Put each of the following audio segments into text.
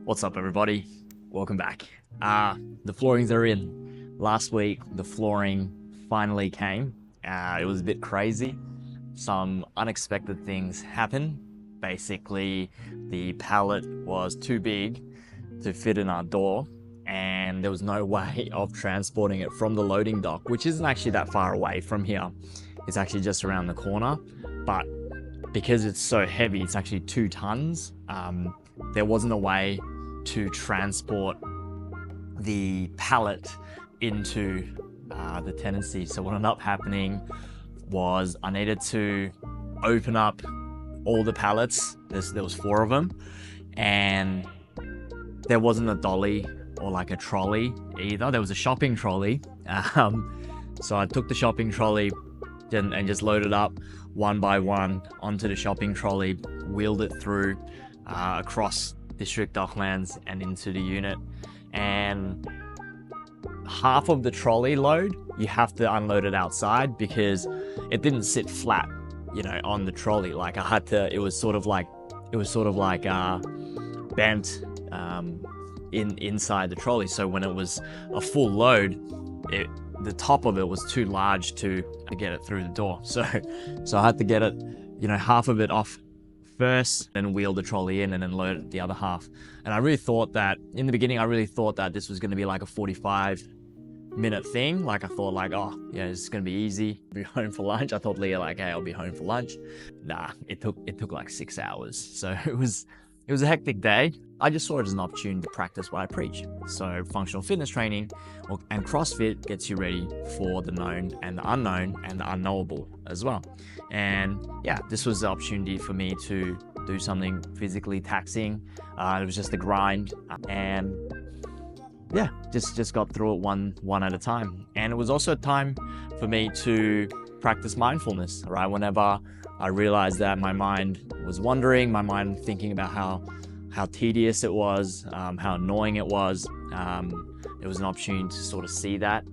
What's up, everybody? Welcome back. The floorings are in. Last week, the flooring finally came. It was a bit crazy. Some unexpected things happened. Basically, the pallet was too big to fit in our door, and there was no way of transporting it from the loading dock, which isn't actually that far away from here. It's actually just around the corner, but because it's so heavy, it's actually 2 tons. There wasn't a way to transport the pallet into the tenancy. So what ended up happening was I needed to open up all the pallets. There was 4 of them, and there wasn't a dolly or like a trolley either. There was a shopping trolley. So I took the shopping trolley and just loaded up one by one onto the shopping trolley, wheeled it through across District Docklands and into the unit. And half of the trolley load, you have to unload it outside because it didn't sit flat, on the trolley. Like I had to, it was sort of like bent inside the trolley. So when it was a full load, the top of it was too large to get it through the door. So I had to get it, half of it off first, then wheel the trolley in and then load the other half. And I really thought that, in the beginning, this was going to be like a 45-minute thing. Like I thought it's going to be easy. I'll be home for lunch. I thought Leah hey, I'll be home for lunch. Nah, it took like 6 hours. So it was a hectic day. I just saw it as an opportunity to practice what I preach. So functional fitness training and CrossFit gets you ready for the known and the unknown and the unknowable as well. And yeah, this was the opportunity for me to do something physically taxing. It was just a grind, and yeah, just got through it one at a time. And it was also a time for me to practice mindfulness, right? Whenever I realized that my mind was wandering, my mind thinking about how tedious it was, how annoying it was. It was an opportunity to sort of see that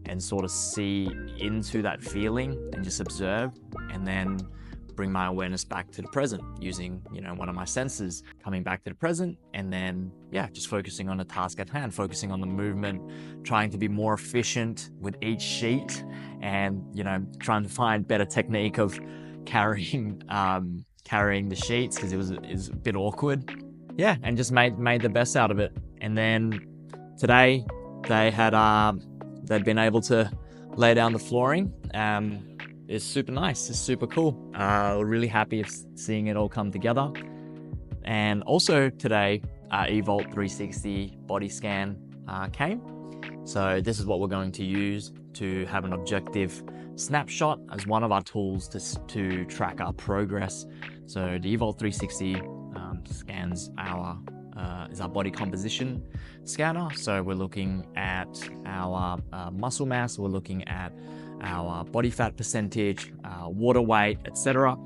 and sort of see into that feeling and just observe, and then bring my awareness back to the present using, one of my senses, coming back to the present, and then, just focusing on the task at hand, focusing on the movement, trying to be more efficient with each sheet, and, trying to find better technique of carrying the sheets because it was a bit awkward. Yeah, and just made the best out of it. And then today they'd been able to lay down the flooring. It's super nice. It's super cool. We're really happy of seeing it all come together. And also today, eVault 360 body scan came. So this is what we're going to use to have an objective snapshot as one of our tools to track our progress. So the eVault 360 scans is our body composition scanner. So we're looking at our muscle mass, we're looking at our body fat percentage, water weight, etc.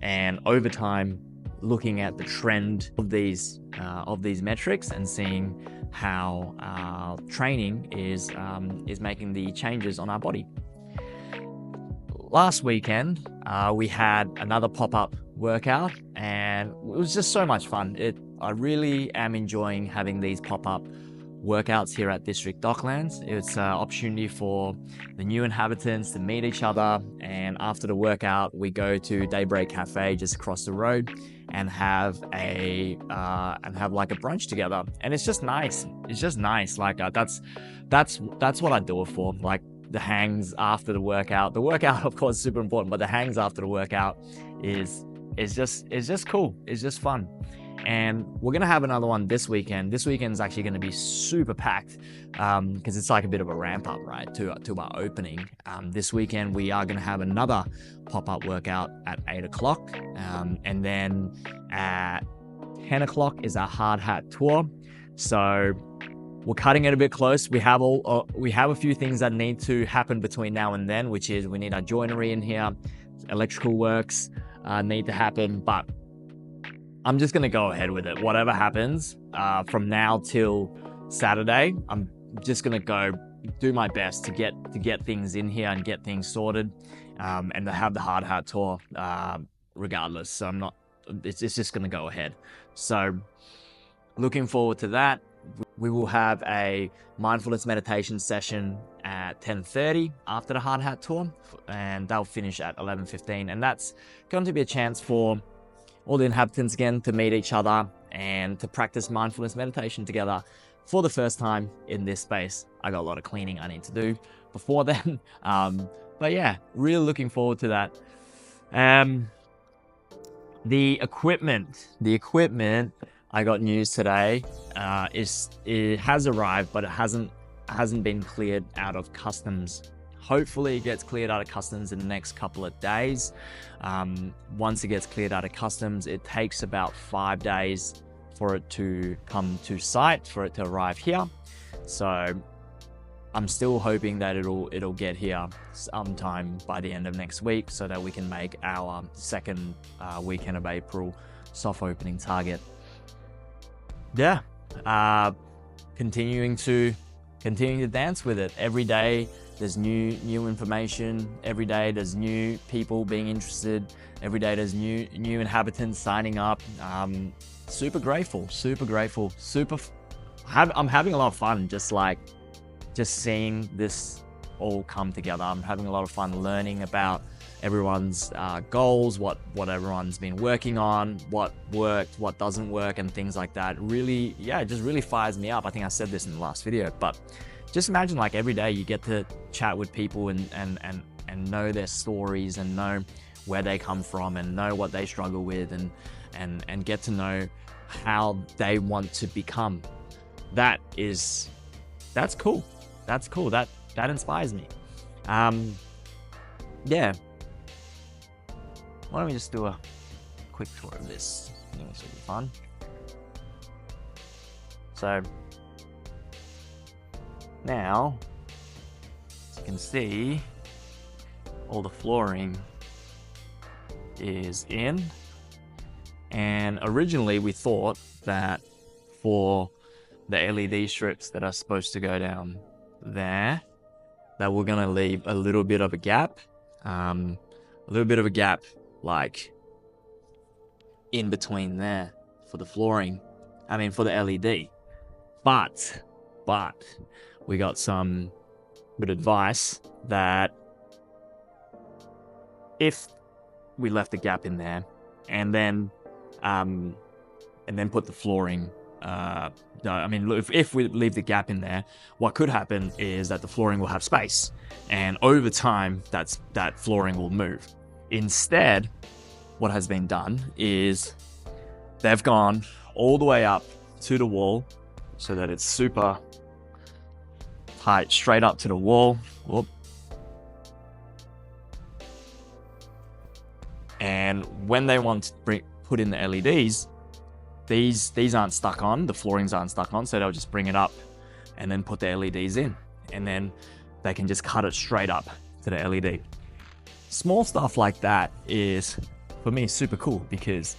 And over time, looking at the trend of these metrics and seeing how our training is making the changes on our body. Last weekend, we had another pop-up workout, and it was just so much fun. I really am enjoying having these pop-up workouts here at District Docklands. It's an opportunity for the new inhabitants to meet each other, and after the workout, we go to Daybreak Cafe just across the road and have like a brunch together. And it's just nice. It's just nice. Like that's what I do it for. Like the hangs after the workout. The workout, of course, is super important, but the hangs after the workout is just cool. It's just fun. And we're gonna have another one this weekend. This weekend is actually gonna be super packed because it's like a bit of a ramp up, right, to our opening. This weekend we are gonna have another pop-up workout at 8 o'clock, and then at 10 o'clock is our hard hat tour. So we're cutting it a bit close. We have a few things that need to happen between now and then, which is we need our joinery in here, electrical works need to happen, but I'm just gonna go ahead with it. Whatever happens from now till Saturday, I'm just gonna go do my best to get things in here and get things sorted, and to have the hard hat tour regardless. So it's just gonna go ahead. So looking forward to that. We will have a mindfulness meditation session at 10:30 after the Hard Hat Tour, and they'll finish at 11:15. And that's going to be a chance for all the inhabitants again to meet each other and to practice mindfulness meditation together for the first time in this space. I got a lot of cleaning I need to do before then. But yeah, really looking forward to that. The equipment, I got news today, it has arrived, but it hasn't been cleared out of customs. Hopefully it gets cleared out of customs in the next couple of days. Once it gets cleared out of customs, it takes about 5 days for it to come to site, for it to arrive here. So I'm still hoping that it'll get here sometime by the end of next week, so that we can make our second weekend of April soft opening target. Yeah, continuing to dance with it. Every day there's new information. Every day there's new people being interested. Every day there's new inhabitants signing up. Super grateful. I'm having a lot of fun just seeing this all come together. I'm having a lot of fun learning about everyone's goals, what everyone's been working on, what worked, what doesn't work, and things like that. Really, yeah, it just really fires me up. I think I said this in the last video, but just imagine like every day you get to chat with people and know their stories and know where they come from and know what they struggle with and get to know how they want to become. That's cool. That inspires me. Yeah. Why don't we just do a quick tour of this? I think this will be fun. So now, as you can see, all the flooring is in. And originally we thought that for the LED strips that are supposed to go down there, that we're gonna leave a little bit of a gap, like in between there for the flooring. I mean, for the LED. But we got some good advice that if we left a gap in there and then put the flooring, if we leave the gap in there, what could happen is that the flooring will have space, and over time that flooring will move. Instead, what has been done is they've gone all the way up to the wall so that it's super tight, straight up to the wall. Whoop. And when they want to put in the LEDs, these aren't stuck on, the floorings aren't stuck on, so they'll just bring it up and then put the LEDs in, and then they can just cut it straight up to the LED. Small stuff like that is, for me, super cool, because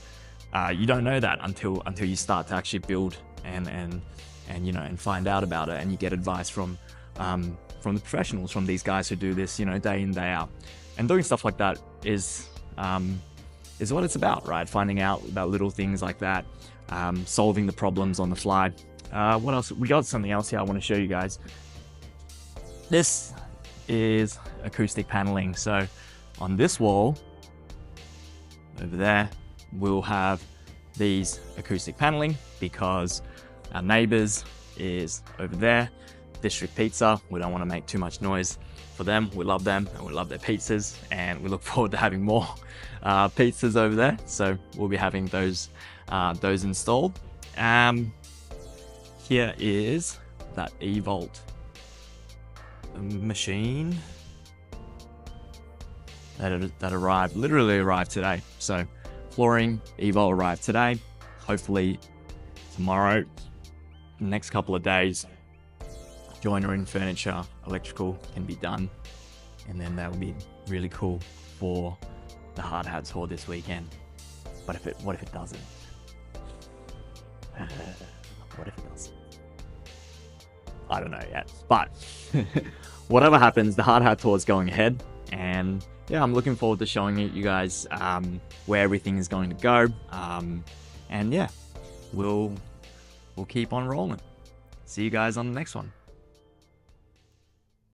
you don't know that until you start to actually build and find out about it, and you get advice from the professionals, from these guys who do this, day in, day out. And doing stuff like that is what it's about, right? Finding out about little things like that, solving the problems on the fly. What else? We got something else here I want to show you guys. This is acoustic paneling. So on this wall over there, we'll have these acoustic paneling because our neighbors is over there, District Pizza. We don't want to make too much noise for them. We love them and we love their pizzas, and we look forward to having more pizzas over there. So we'll be having those installed. Here is that eVault machine that literally arrived today. So flooring, eVault arrived today. Hopefully tomorrow, next couple of days, joinery and furniture, electrical can be done, and then that will be really cool for the Hard Hat Tour this weekend. What if it doesn't? What if it doesn't? I don't know yet, but whatever happens, the Hard Hat Tour is going ahead, and yeah, I'm looking forward to showing you guys where everything is going to go, and yeah, we'll we'll keep on rolling. See you guys on the next one.